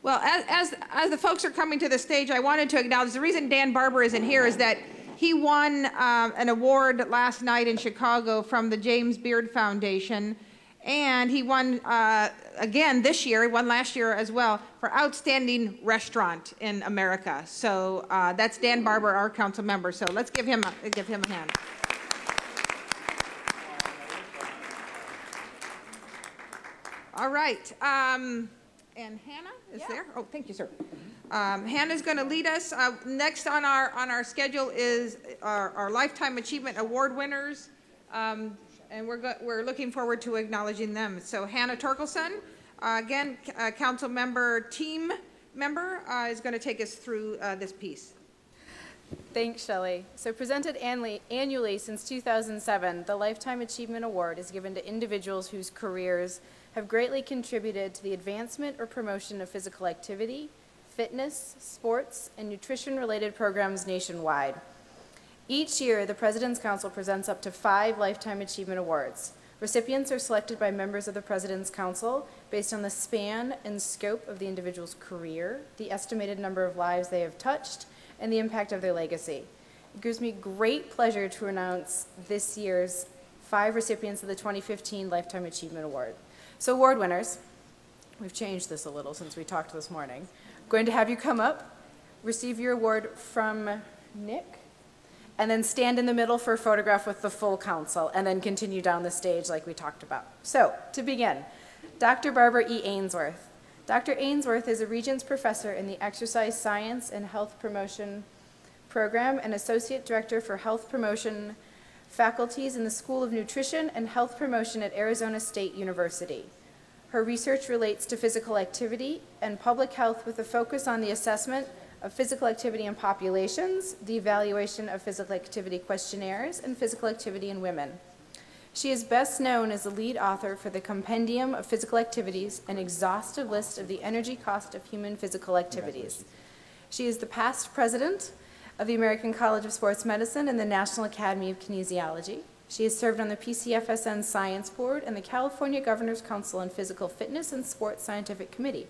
Well, as the folks are coming to the stage, I wanted to acknowledge the reason Dan Barber isn't here is that he won an award last night in Chicago from the James Beard Foundation, and he won again this year. He won last year as well for Outstanding Restaurant in America. So that's Dan Barber, our council member. So let's give him a hand. All right. And Hannah is there? Oh, thank you, sir. Hannah's going to lead us. Next on our schedule is our Lifetime Achievement Award winners, and we're looking forward to acknowledging them. So Hannah Torkelson, again, council member, team member, is going to take us through this piece. Thanks, Shelley. So presented annually since 2007, the Lifetime Achievement Award is given to individuals whose careers have greatly contributed to the advancement or promotion of physical activity, fitness, sports, and nutrition-related programs nationwide. Each year, the President's Council presents up to 5 Lifetime Achievement Awards. Recipients are selected by members of the President's Council based on the span and scope of the individual's career, the estimated number of lives they have touched, and the impact of their legacy. It gives me great pleasure to announce this year's 5 recipients of the 2015 Lifetime Achievement Award. So award winners, we've changed this a little since we talked this morning. I'm going to have you come up, receive your award from Nick, and then stand in the middle for a photograph with the full council, and then continue down the stage like we talked about. So, to begin, Dr. Barbara E. Ainsworth. Dr. Ainsworth is a Regents Professor in the Exercise Science and Health Promotion Program and Associate Director for Health Promotion Faculties in the School of Nutrition and Health Promotion at Arizona State University. Her research relates to physical activity and public health with a focus on the assessment of physical activity in populations, the evaluation of physical activity questionnaires, and physical activity in women. She is best known as the lead author for the Compendium of Physical Activities, an exhaustive list of the energy cost of human physical activities. She is the past president of the American College of Sports Medicine and the National Academy of Kinesiology. She has served on the PCFSN Science Board and the California Governor's Council on Physical Fitness and Sports Scientific Committee.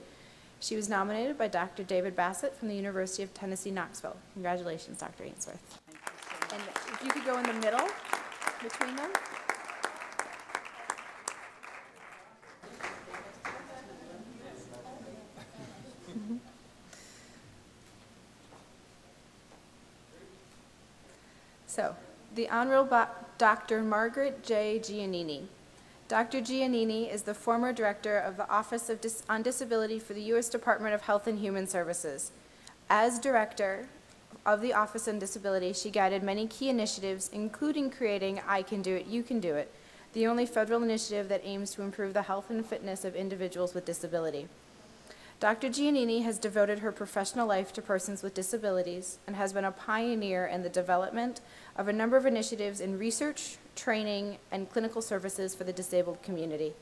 She was nominated by Dr. David Bassett from the University of Tennessee, Knoxville. Congratulations, Dr. Ainsworth. And if you could go in the middle between them. So, the Honorable Dr. Margaret J. Giannini. Dr. Giannini is the former director of the Office on Disability for the U.S. Department of Health and Human Services. As director of the Office on Disability, she guided many key initiatives, including creating I Can Do It, You Can Do It, the only federal initiative that aims to improve the health and fitness of individuals with disability. Dr. Giannini has devoted her professional life to persons with disabilities and has been a pioneer in the development of a number of initiatives in research, training, and clinical services for the disabled community.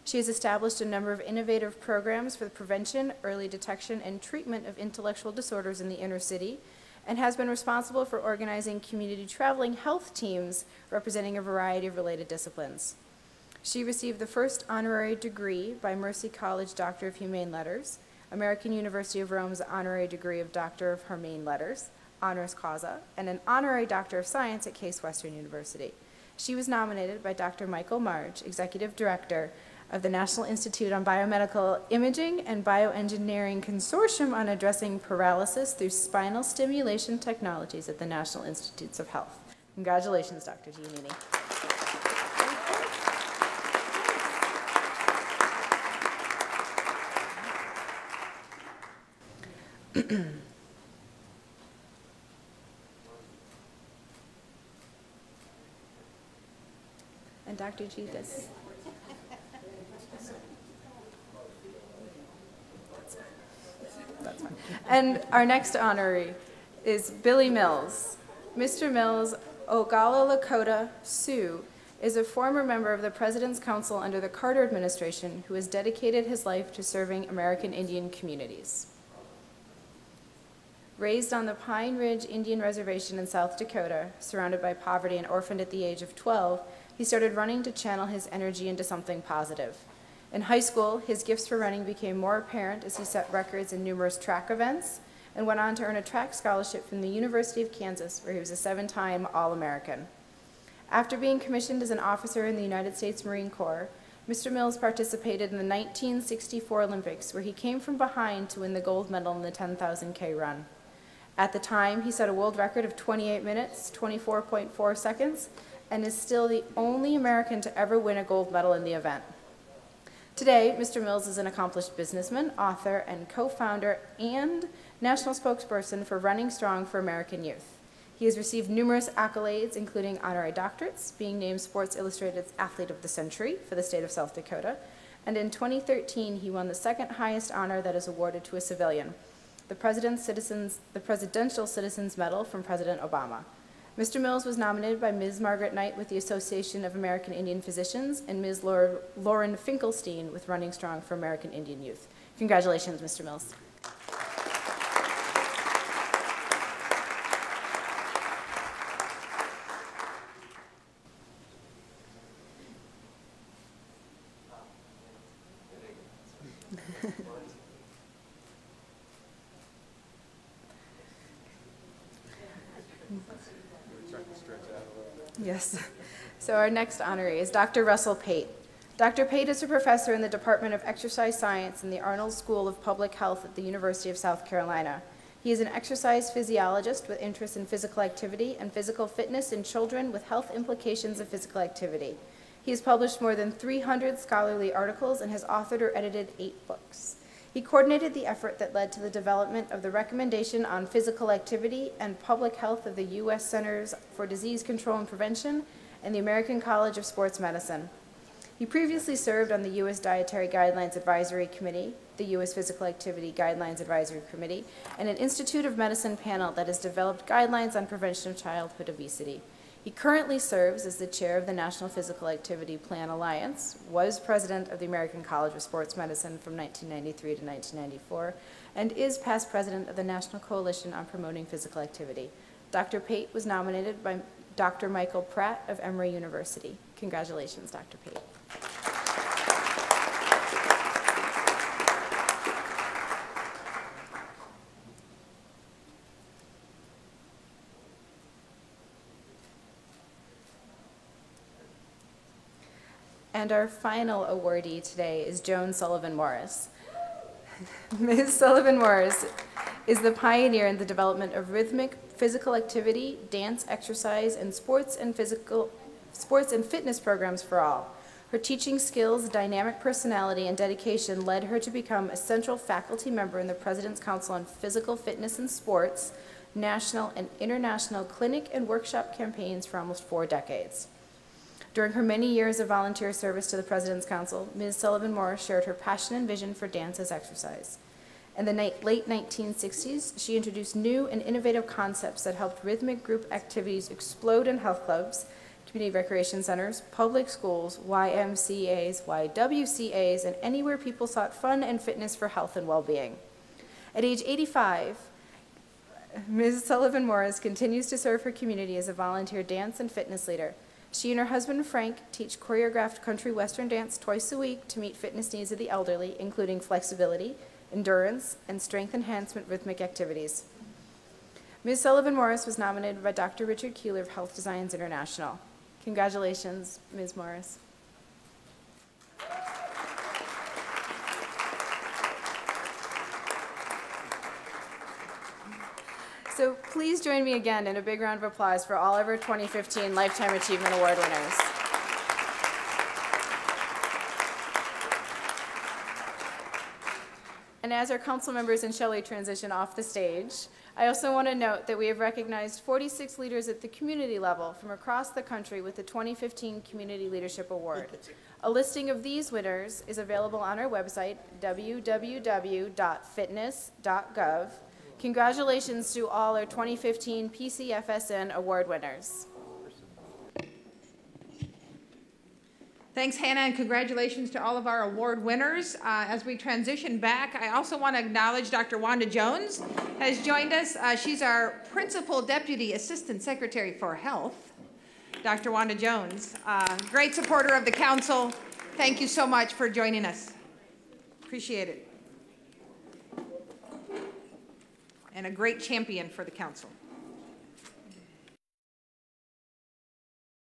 She has established a number of innovative programs for the prevention, early detection, and treatment of intellectual disorders in the inner city, and has been responsible for organizing community traveling health teams representing a variety of related disciplines. She received the first honorary degree by Mercy College Doctor of Humane Letters, American University of Rome's honorary degree of Doctor of Humane Letters, honoris causa, and an honorary Doctor of Science at Case Western University. She was nominated by Dr. Michael Marge, Executive Director of the National Institute on Biomedical Imaging and Bioengineering Consortium on Addressing Paralysis through Spinal Stimulation Technologies at the National Institutes of Health. Congratulations, Dr. Giannini. And Dr. G, this. That's fine. And our next honoree is Billy Mills. Mr. Mills, Oglala Lakota Sioux, is a former member of the President's Council under the Carter administration who has dedicated his life to serving American Indian communities. Raised on the Pine Ridge Indian Reservation in South Dakota, surrounded by poverty and orphaned at the age of 12, he started running to channel his energy into something positive. In high school, his gifts for running became more apparent as he set records in numerous track events and went on to earn a track scholarship from the University of Kansas, where he was a 7-time All-American. After being commissioned as an officer in the United States Marine Corps, Mr. Mills participated in the 1964 Olympics, where he came from behind to win the gold medal in the 10,000 run. At the time, he set a world record of 28 minutes, 24.4 seconds, and is still the only American to ever win a gold medal in the event. Today, Mr. Mills is an accomplished businessman, author, and co-founder and national spokesperson for Running Strong for American Youth. He has received numerous accolades, including honorary doctorates, being named Sports Illustrated's Athlete of the Century for the state of South Dakota, and in 2013, he won the second highest honor that is awarded to a civilian, the Presidential Citizens Medal from President Obama. Mr. Mills was nominated by Ms. Margaret Knight with the Association of American Indian Physicians and Ms. Lauren Finkelstein with Running Strong for American Indian Youth. Congratulations, Mr. Mills. Yes. So our next honoree is Dr. Russell Pate. Dr. Pate is a professor in the Department of Exercise Science in the Arnold School of Public Health at the University of South Carolina. He is an exercise physiologist with interest in physical activity and physical fitness in children with health implications of physical activity. He has published more than 300 scholarly articles and has authored or edited 8 books. He coordinated the effort that led to the development of the Recommendation on Physical Activity and Public Health of the U.S. Centers for Disease Control and Prevention and the American College of Sports Medicine. He previously served on the U.S. Dietary Guidelines Advisory Committee, the U.S. Physical Activity Guidelines Advisory Committee, and an Institute of Medicine panel that has developed guidelines on prevention of childhood obesity. He currently serves as the chair of the National Physical Activity Plan Alliance, was president of the American College of Sports Medicine from 1993 to 1994, and is past president of the National Coalition on Promoting Physical Activity. Dr. Pate was nominated by Dr. Michael Pratt of Emory University. Congratulations, Dr. Pate. And our final awardee today is Joan Sullivan Morris. Ms. Sullivan Morris is the pioneer in the development of rhythmic physical activity, dance, exercise, and sports and fitness programs for all. Her teaching skills, dynamic personality, and dedication led her to become a central faculty member in the President's Council on Physical Fitness and Sports, national and international clinic and workshop campaigns for almost 4 decades. During her many years of volunteer service to the President's Council, Ms. Sullivan Morris shared her passion and vision for dance as exercise. In the late 1960s, she introduced new and innovative concepts that helped rhythmic group activities explode in health clubs, community recreation centers, public schools, YMCAs, YWCAs, and anywhere people sought fun and fitness for health and well-being. At age 85, Ms. Sullivan Morris continues to serve her community as a volunteer dance and fitness leader. She and her husband, Frank, teach choreographed country western dance twice a week to meet fitness needs of the elderly, including flexibility, endurance, and strength enhancement rhythmic activities. Ms. Sullivan Morris was nominated by Dr. Richard Keeler of Health Designs International. Congratulations, Ms. Morris. So please join me again in a big round of applause for all of our 2015 Lifetime Achievement Award winners. And as our council members and Shelley transition off the stage, I also want to note that we have recognized 46 leaders at the community level from across the country with the 2015 Community Leadership Award. A listing of these winners is available on our website, www.fitness.gov. Congratulations to all our 2015 PCFSN award winners. Thanks, Hannah, and congratulations to all of our award winners. As we transition back, I also want to acknowledge Dr. Wanda Jones has joined us. She's our Principal Deputy Assistant Secretary for Health. Dr. Wanda Jones, great supporter of the council, Thank you so much for joining us. Appreciate it. And a great champion for the council.